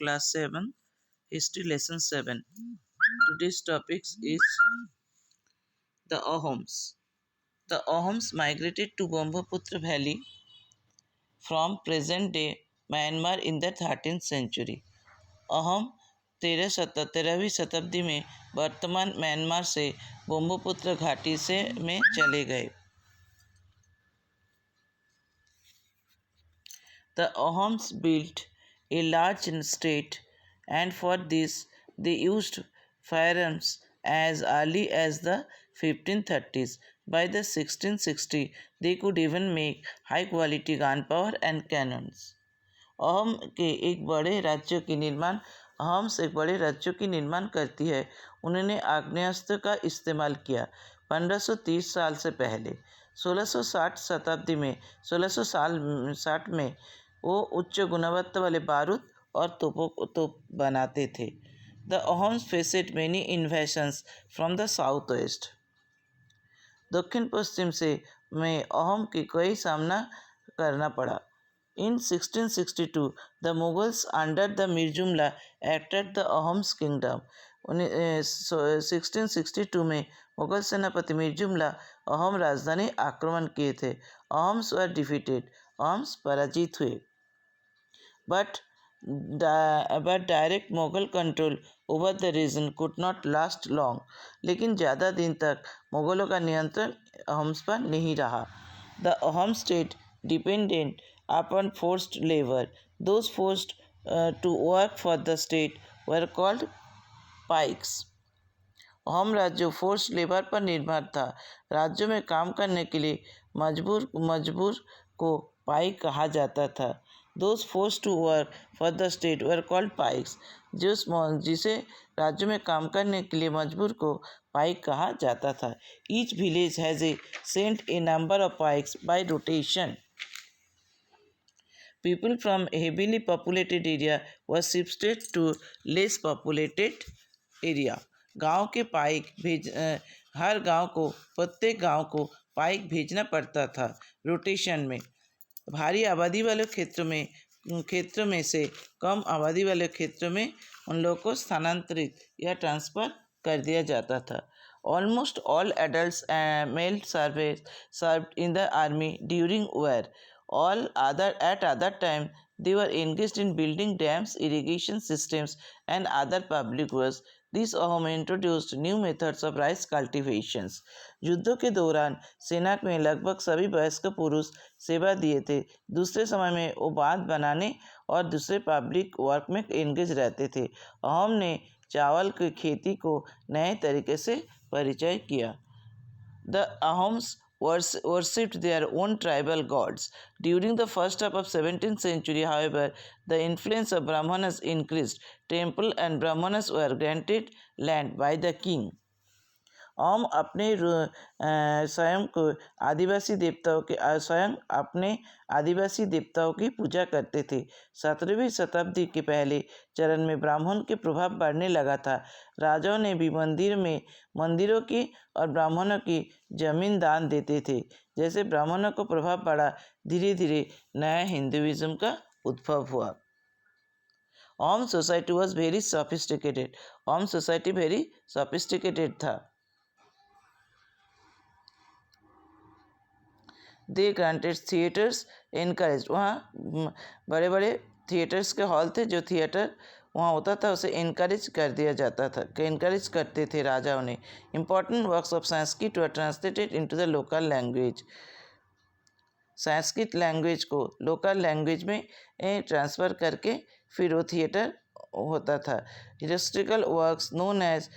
class 7, history lesson 7. Today's topic is the Ahoms. The Ahoms migrated to Brahmaputra Valley from present-day Myanmar in the 13th century. अहम 13वीं शताब्दी में वर्तमान Myanmar से ब्रह्मपुत्र घाटी से में चले गए. The Ahoms built a large state, and for this they used firearms as early as the 1530s. By the 1660, they could even make high-quality gunpowder and cannons. अहम के एक बड़े राज्यों की निर्माण अहम्स एक बड़े राज्यों की निर्माण करती है. उन्होंने आग्नेयास्त्र का इस्तेमाल किया. 1530 साल से पहले 1660 में वो उच्च गुणवत्ता वाले बारूद और तोप बनाते थे. The Ahoms faced many invasions from the south west. दक्षिण पश्चिम से में अहोम की कई सामना करना पड़ा. In 1662, the Mughals under the Mir Jumla attacked the Ahoms kingdom. 1662 में मुगल सेनापति मीर जुमला अहोम राजधानी आक्रमण किए थे. Ahoms were defeated. अहोम्स पराजित हुए. But direct Mughal control over the region could not last long. लेकिन ज़्यादा दिन तक मुगलों का नियंत्रण अहोम्स पर नहीं रहा. The Ahom state depended upon forced labor. Those forced to work for the state were called Pikes. Ahom राज्य फोर्स्ड लेबर पर निर्भर था. राज्यों में काम करने के लिए मजबूर को पाइक कहा जाता था. Those forced to work for the state were called Pikes. जिसे राज्यों में काम करने के लिए मजबूर को पाइक कहा जाता था. Each village has sent a number of pikes by rotation. People from heavily populated area were shifted to less populated area. गांव के पाइक हर गांव को प्रत्येक गांव को पाइक भेजना पड़ता था. रोटेशन में भारी आबादी वाले क्षेत्रों में से कम आबादी वाले क्षेत्रों में उन लोगों को स्थानांतरित या ट्रांसफ़र कर दिया जाता था. Almost all adults male served in the army during war. At other time, they were engaged in building dams, irrigation systems, and other public works. This Ahom introduced new methods of rice cultivations. युद्धों के दौरान सेना में लगभग सभी वयस्क पुरुष सेवा दिए थे. दूसरे समय में वो बांध बनाने और दूसरे पब्लिक वर्क में एंगेज रहते थे. अहोम ने चावल की खेती को नए तरीके से परिचय किया. The Ahoms worshipped their own tribal gods. During the first half of 17th century, however, the influence of Brahmanas increased. Temple and Brahmanas were granted land by the king. Ahom अपने स्वयं आदिवासी देवताओं की पूजा करते थे. 17वीं शताब्दी के पहले चरण में ब्राह्मण के प्रभाव बढ़ने लगा था. राजाओं ने भी मंदिरों की और ब्राह्मणों की जमीन दान देते थे. जैसे ब्राह्मणों को प्रभाव बढ़ा, धीरे धीरे नया हिंदुइज्म का उद्भव हुआ. Ahom society was very sophisticated. Ahom society very sophisticated था. दे ग्रांटेड थिएटर्स इनकरेज. वहाँ बड़े बड़े थिएटर्स के हॉल थे. जो थिएटर वहाँ होता था उसे इनकरेज कर दिया जाता था. इनकरेज करते थे राजाओं ने. Important works of Sanskrit were translated into the local language. Sanskrit language को लोकल लैंग्वेज में ट्रांसफ़र करके फिर वो थिएटर होता था. Historical works known as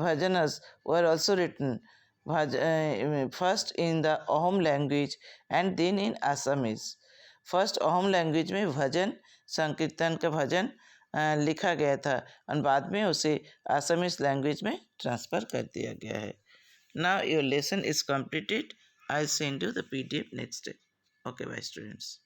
bhajans were also written. First in the Ahom language and then in Assamese. First Ahom language में भजन संकीर्तन का भजन लिखा गया था और बाद में उसे असमीज लैंग्वेज में ट्रांसफ़र कर दिया गया है. Now your lesson is completed. I send you the PDF next day. Okay bye students.